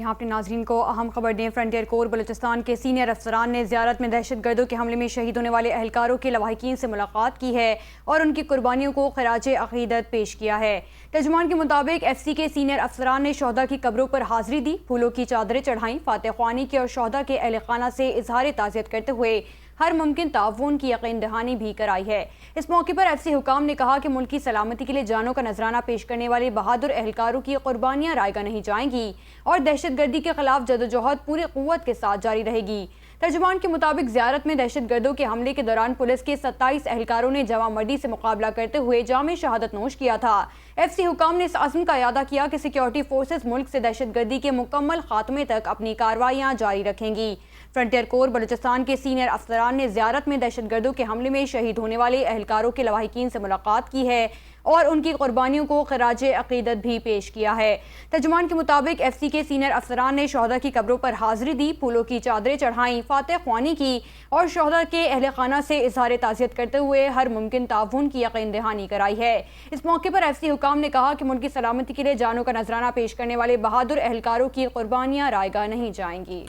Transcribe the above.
یہاں اپنے ناظرین کو اہم خبر دیں۔ فرنٹیئر کور بلوچستان کے سینئر افسران نے زیارت میں دہشت گردوں کے حملے میں شہید ہونے والے اہلکاروں کے لواحقین سے ملاقات کی ہے اور ان کی قربانیوں کو خراج عقیدت پیش کیا ہے۔ ترجمان کے مطابق ایف سی کے سینئر افسران نے شہداء کی قبروں پر حاضری دی، پھولوں کی چادریں چڑھائیں، فاتح خوانی کی اور شہداء کے اہل خانہ سے اظہار تعزیت کرتے ہوئے ہر ممکن تعاون کی یقین دہانی بھی کرائی ہے۔ اس موقع پر ایف سی حکام نے کہا کہ ملک کی سلامتی کے لیے جانوں کا نذرانہ پیش کرنے والے بہادر اہلکاروں کی قربانیاں رائیگاں نہیں جائیں گی اور دہشت گردی کے خلاف جدوجہد پوری قوت کے ساتھ جاری رہے گی۔ ترجمان کے مطابق زیارت میں دہشت گردوں کے حملے کے دوران پولیس کے 27 اہلکاروں نے جواں مردی سے مقابلہ کرتے ہوئے جام شہادت نوش کیا تھا۔ ایف سی حکام نے اس عزم کا اعادہ کیا کہ سیکیورٹی فورسز ملک سے دہشت گردی کے مکمل خاتمے تک اپنی کارروائیاں جاری رکھیں گی۔ فرنٹیئر کور بلوچستان کے سینئر افسران نے زیارت میں دہشت گردوں کے حملے میں شہید ہونے والے اہلکاروں کے لواحقین سے ملاقات کی ہے اور ان کی قربانیوں کو خراج عقیدت بھی پیش کیا ہے۔ ترجمان کے مطابق ایف سی کے سینئر افسران نے شہداء کی قبروں پر حاضری دی، پھولوں کی چادریں چڑھائیں، فاتح خوانی کی اور شہداء کے اہل خانہ سے اظہار تعزیت کرتے ہوئے ہر ممکن تعاون کی یقین دہانی کرائی ہے۔ اس موقع پر ایف سی حکام نے کہا کہ ملک کی سلامتی کے لیے جانوں کا نذرانہ پیش کرنے والے بہادر اہلکاروں کی قربانیاں رائیگاں نہیں جائیں گی۔